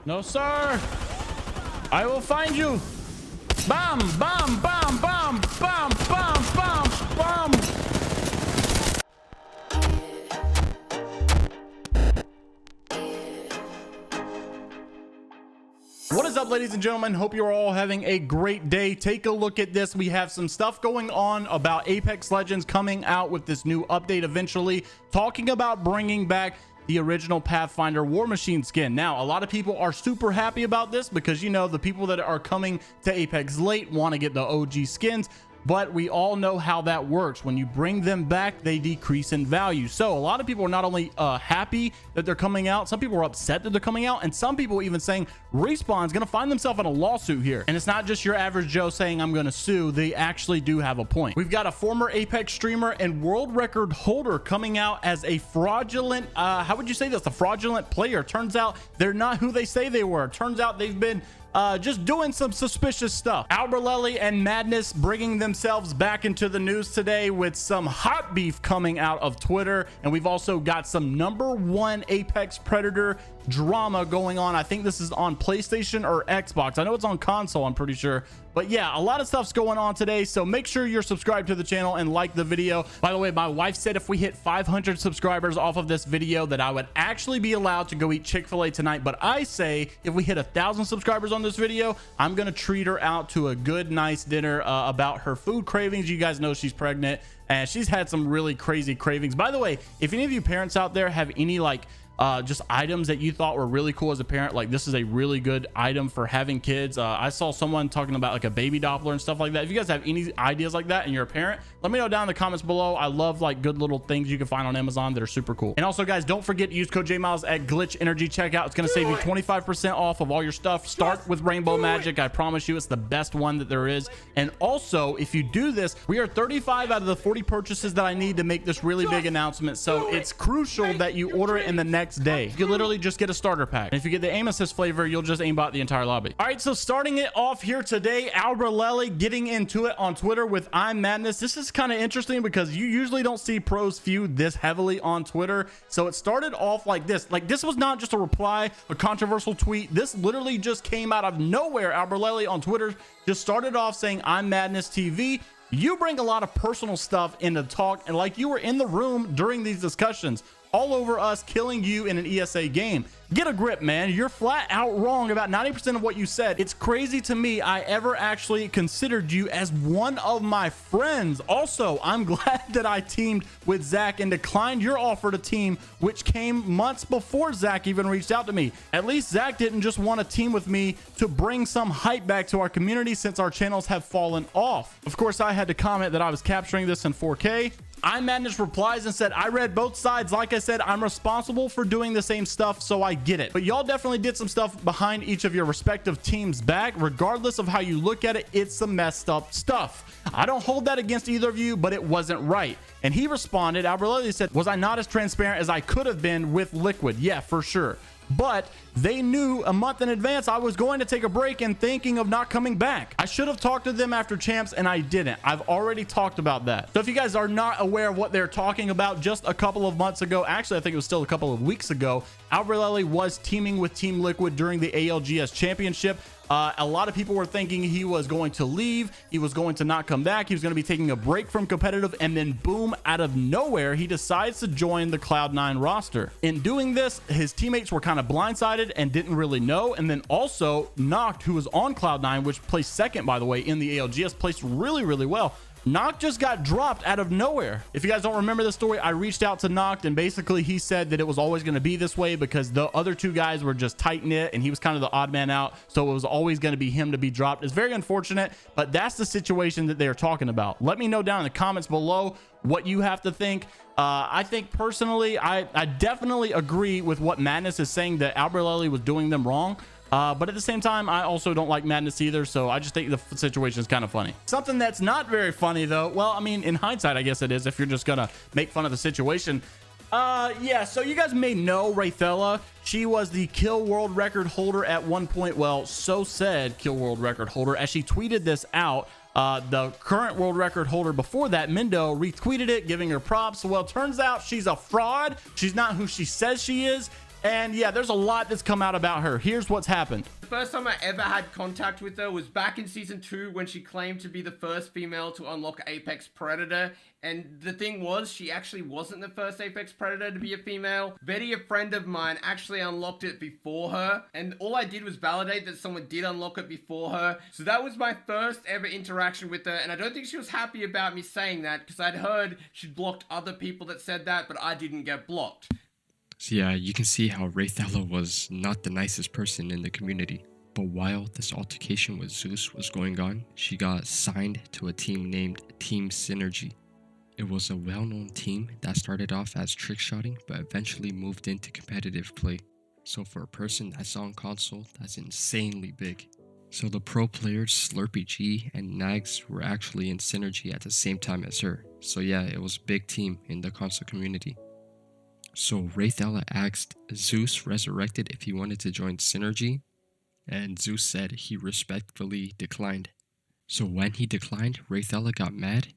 No, sir. I will find you. Bam, bam, bam, bam, bam, bam, bam, bam. What is up, ladies and gentlemen? Hope you're all having a great day. Take a look at this. We have some stuff going on about Apex Legends coming out with this new update eventually, talking about bringing back the original Pathfinder War Machine skin. Now, a lot of people are super happy about this because, you know, the people that are coming to Apex late want to get the OG skins. But we all know how that works. When you bring them back, they decrease in value. So a lot of people are not only happy that they're coming out, some people are upset that they're coming out, and some people even saying Respawn's gonna find themselves in a lawsuit here. And it's not just your average Joe saying I'm gonna sue. They actually do have a point. We've got a former Apex streamer and world record holder coming out as a fraudulent, how would you say this? A fraudulent player. Turns out they're not who they say they were. Turns out they've been just doing some suspicious stuff. Albralelie and Madness bringing themselves back into the news today with some hot beef coming out of Twitter. And we've also got some #1 Apex Predator drama going on. I think this is on PlayStation or Xbox. I know it's on console, I'm pretty sure. But yeah, a lot of stuff's going on today. So make sure you're subscribed to the channel and like the video. By the way, my wife said if we hit 500 subscribers off of this video that I would actually be allowed to go eat Chick-fil-A tonight. But I say if we hit 1,000 subscribers on this video, I'm gonna treat her out to a good, nice dinner about her food cravings. You guys know she's pregnant and she's had some really crazy cravings. By the way, if any of you parents out there have any like just items that you thought were really cool as a parent, like this is a really good item for having kids. I saw someone talking about like a baby Doppler and stuff like that. If you guys have any ideas like that and you're a parent, let me know down in the comments below. I love like good little things you can find on Amazon that are super cool. And also, guys, don't forget to use code JMeyels at Glytch Energy checkout. It's going to save you 25% off of all your stuff. Start with Rainbow Magic. I promise you it's the best one that there is. And also, if you do this, we are 35 out of the 40 purchases that I need to make this really big announcement. So it's crucial that you order it in the next day. You literally just get a starter pack. And if you get the aim assist flavor, you'll just aimbot the entire lobby. All right, so starting it off here today, Albralelie getting into it on Twitter with ImMadness. This is kind of interesting because you usually don't see pros feud this heavily on Twitter. So it started off like this. Like, this was not just a reply, a controversial tweet. This literally just came out of nowhere. Albralelie on Twitter just started off saying, ImMadness TV. You bring a lot of personal stuff into talk, and like you were in the room during these discussions all over us killing you in an ESA game. Get a grip, man. You're flat out wrong about 90% of what you said. It's crazy to me I ever actually considered you as one of my friends. Also, I'm glad that I teamed with Zach and declined your offer to team, which came months before Zach even reached out to me. At least Zach didn't just want to team with me to bring some hype back to our community since our channels have fallen off. Of course, I had to comment that I was capturing this in 4K. ImMadness replies and said, I read both sides. Like I said, I'm responsible for doing the same stuff, so I get it. But y'all definitely did some stuff behind each of your respective teams' back. Regardless of how you look at it, it's some messed up stuff. I don't hold that against either of you, but it wasn't right. And he responded, Albralelie said, was I not as transparent as I could have been with Liquid? Yeah, for sure. But they knew a month in advance I was going to take a break and thinking of not coming back. I should have talked to them after champs and I didn't. I've already talked about that. So if you guys are not aware of what they're talking about, just a couple of months ago, actually I think it was still a couple of weeks ago, Albralelie was teaming with Team Liquid during the ALGS championship. A lot of people were thinking he was going to leave, he was going to not come back, he was going to be taking a break from competitive, and then boom, out of nowhere he decides to join the Cloud9 roster. In doing this, his teammates were kind of blindsided and didn't really know. And then also Noct, who was on Cloud9, which placed second, by the way, in the ALGS, placed really well. Noct just got dropped out of nowhere. If you guys don't remember the story, I reached out to Noct and basically he said that it was always going to be this way because the other two guys were just tight knit and he was kind of the odd man out. So it was always going to be him to be dropped. It's very unfortunate, but that's the situation that they're talking about. Let me know down in the comments below what you have to think. I think personally, I definitely agree with what Madness is saying, that Albralelie was doing them wrong. But at the same time, I also don't like Madness either, so I just think the situation is kind of funny. Something that's not very funny though, well, I mean, in hindsight, I guess it is if you're just gonna make fun of the situation. Yeah, so you guys may know Wraithella. She was the kill world record holder at one point. Well, so said kill world record holder, as she tweeted this out. The current world record holder before that, Mindo, retweeted it, giving her props. Well, turns out she's a fraud. She's not who she says she is. And yeah, there's a lot that's come out about her. Here's what's happened. The first time I ever had contact with her was back in season 2 when she claimed to be the first female to unlock Apex Predator. And the thing was, she actually wasn't the first Apex Predator to be a female. Betty, a friend of mine, actually unlocked it before her. And all I did was validate that someone did unlock it before her. So that was my first ever interaction with her. And I don't think she was happy about me saying that, because I'd heard she'd blocked other people that said that, but I didn't get blocked. So yeah, you can see how Wraithella was not the nicest person in the community. But while this altercation with Zeus was going on, she got signed to a team named Team Synergy. It was a well-known team that started off as trickshotting but eventually moved into competitive play. So for a person that's on console, that's insanely big. So the pro players Slurpy G and Nags were actually in Synergy at the same time as her. So yeah, it was a big team in the console community. So Wraithella asked Zeus Resurrected if he wanted to join Synergy, and Zeus said he respectfully declined. So when he declined, Wraithella got mad,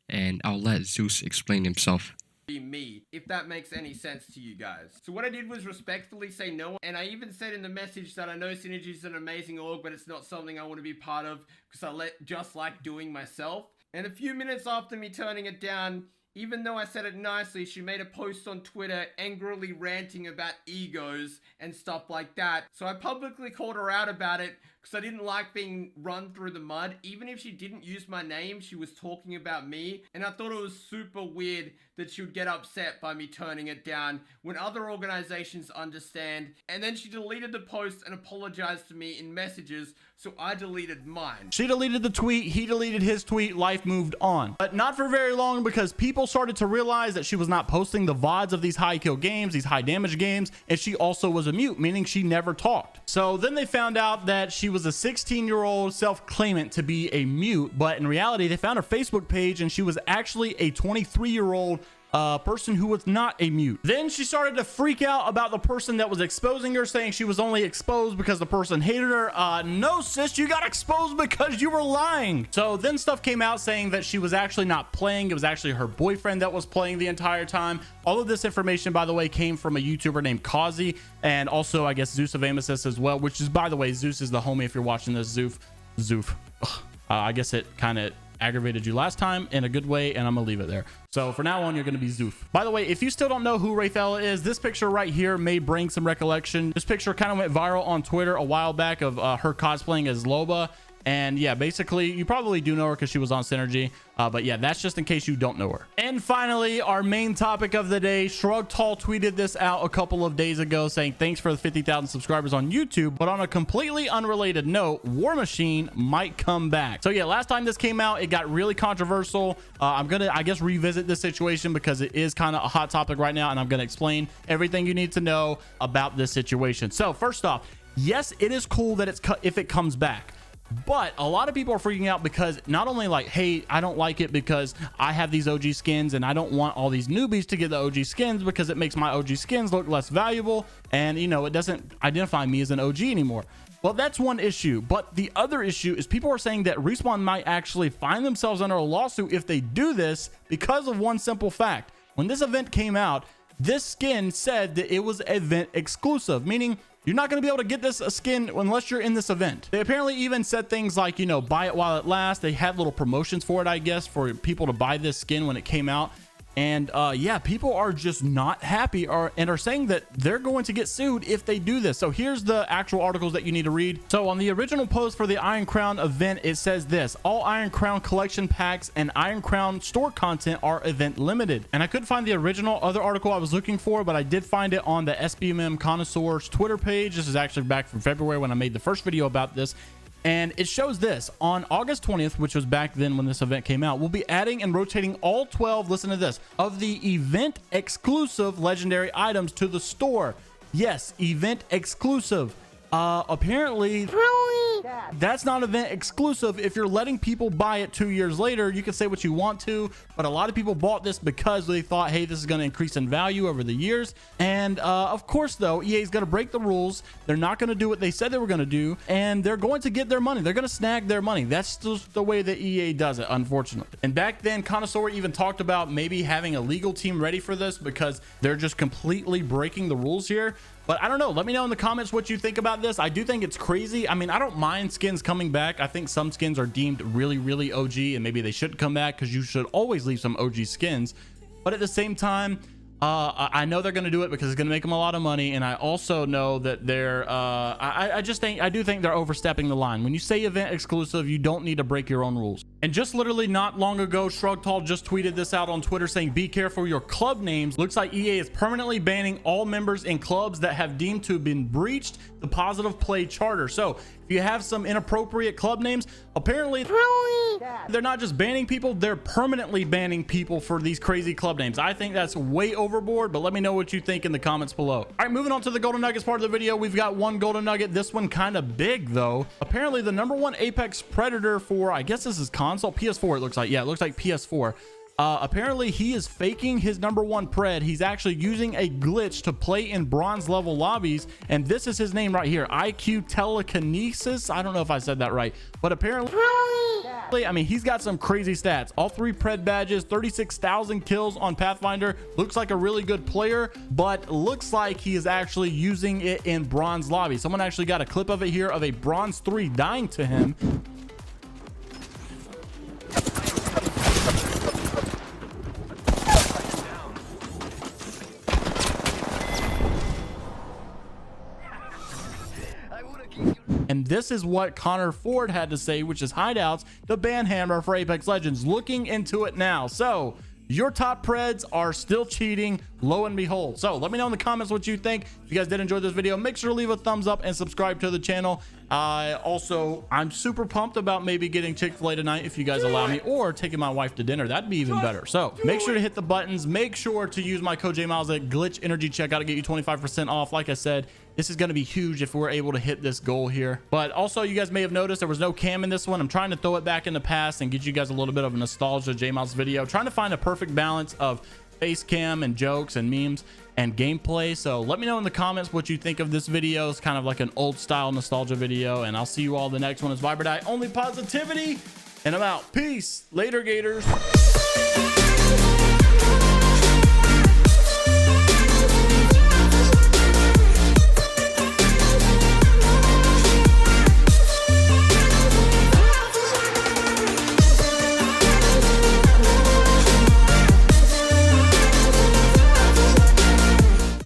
and I'll let Zeus explain himself. Be me, if that makes any sense to you guys. So what I did was respectfully say no, and I even said in the message that I know Synergy is an amazing org, but it's not something I want to be part of because I just like doing myself. And a few minutes after me turning it down, even though I said it nicely, she made a post on Twitter angrily ranting about egos and stuff like that. So I publicly called her out about it because I didn't like being run through the mud. Even if she didn't use my name, she was talking about me. And I thought it was super weird that she would get upset by me turning it down when other organizations understand. And then she deleted the post and apologized to me in messages, so I deleted mine. She deleted the tweet, he deleted his tweet, life moved on. But not for very long, because people started to realize that she was not posting the VODs of these high kill games, these high damage games, and she also was a mute, meaning she never talked. So then they found out that she was a 16-year-old self-claimant to be a mute, but in reality they found her Facebook page and she was actually a 23-year-old person who was not a mute. Then she started to freak out about the person that was exposing her, saying she was only exposed because the person hated her. No, sis, you got exposed because you were lying. So then stuff came out saying that she was actually not playing. It was actually her boyfriend that was playing the entire time. All of this information, by the way, came from a YouTuber named Kazi, and also I guess Zeus of ImMadness as well, which is, by the way, Zeus is the homie if you're watching this. Zoof. I guess it kind of aggravated you last time in a good way, and I'm gonna leave it there. So for now on, you're gonna be Zoof. By the way, if you still don't know who Wraithella is, this picture right here may bring some recollection. This picture kind of went viral on Twitter a while back of her cosplaying as Loba. And yeah, basically you probably do know her because she was on Synergy, but yeah, that's just in case you don't know her. And finally, our main topic of the day, Shrug Tall tweeted this out a couple of days ago saying thanks for the 50,000 subscribers on YouTube, but on a completely unrelated note, War Machine might come back. So yeah, last time this came out, it got really controversial. I'm gonna, I guess, revisit this situation because it is kind of a hot topic right now, and I'm gonna explain everything you need to know about this situation. So first off, yes, it is cool that if it comes back. But a lot of people are freaking out because not only like, hey, I don't like it because I have these OG skins and I don't want all these newbies to get the OG skins because it makes my OG skins look less valuable, and you know, it doesn't identify me as an OG anymore. Well, that's one issue, but the other issue is people are saying that Respawn might actually find themselves under a lawsuit if they do this because of one simple fact. When this event came out, this skin said that it was event exclusive, meaning you're not going to be able to get this skin unless you're in this event. They apparently even said things like, you know, buy it while it lasts. They had little promotions for it, I guess, for people to buy this skin when it came out. And yeah, people are just not happy and are saying that they're going to get sued if they do this. So here's the actual articles that you need to read. So on the original post for the Iron Crown event, it says this: all Iron Crown collection packs and Iron Crown store content are event limited. And I couldn't find the original other article I was looking for, but I did find it on the SBMM Connoisseur's Twitter page. This is actually back from February when I made the first video about this. And it shows this: on August 20th, which was back then when this event came out, we'll be adding and rotating all 12, listen to this, of the event exclusive legendary items to the store. Yes, event exclusive. Apparently that's not event exclusive. If you're letting people buy it 2 years later, you can say what you want to, but a lot of people bought this because they thought, hey, this is going to increase in value over the years. And of course, though, EA is going to break the rules. They're not going to do what they said they were going to do, and they're going to get their money. They're going to snag their money. That's just the way that EA does it, unfortunately. And back then, Connoisseur even talked about maybe having a legal team ready for this because they're just completely breaking the rules here. But I don't know, let me know in the comments what you think about this. I do think it's crazy. I mean, I don't mind skins coming back. I think some skins are deemed really OG and maybe they shouldn't come back, because you should always leave some OG skins. But at the same time, I know they're going to do it because it's going to make them a lot of money, and I also know that they're I do think they're overstepping the line. When you say event exclusive, you don't need to break your own rules. And just literally not long ago, Shrugtall just tweeted this out on Twitter saying, be careful your club names. Looks like EA is permanently banning all members in clubs that have deemed to have been breached the positive play charter. So if you have some inappropriate club names, apparently they're not just banning people, they're permanently banning people for these crazy club names. I think that's way overboard, but let me know what you think in the comments below. All right, moving on to the golden nuggets part of the video. We've got one golden nugget, this one kind of big though. Apparently the #1 Apex Predator for, I guess this is console, PS4 it looks like. Yeah, it looks like PS4. Apparently he is faking his #1 pred. He's actually using a glitch to play in bronze level lobbies, and this is his name right here, IQ Telekinesis. I don't know if I said that right, but apparently I mean, he's got some crazy stats. All 3 pred badges, 36,000 kills on Pathfinder. Looks like a really good player, but looks like he is actually using it in bronze lobby. Someone actually got a clip of it here of a bronze 3 dying to him. And this is what Connor Ford had to say, which is hideouts, the ban hammer for Apex Legends. Looking into it now. So your top preds are still cheating, lo and behold. So let me know in the comments what you think. If you guys did enjoy this video, make sure to leave a thumbs up and subscribe to the channel. Also, I'm super pumped about maybe getting Chick-fil-A tonight if you guys allow me, or taking my wife to dinner. That'd be even better. So make sure to hit the buttons. Make sure to use my code JMeyels at Glytch Energy checkout to get you 25% off. Like I said, this is going to be huge if we're able to hit this goal here. But also, you guys may have noticed there was no cam in this one. I'm trying to throw it back in the past and get you guys a little bit of a nostalgia JMeyels video, trying to find a perfect balance of face cam and jokes and memes and gameplay. So let me know in the comments what you think of this video. It's kind of like an old style nostalgia video, and I'll see you all the next one. It's Viber Die, only positivity, and I'm out. Peace later, gators.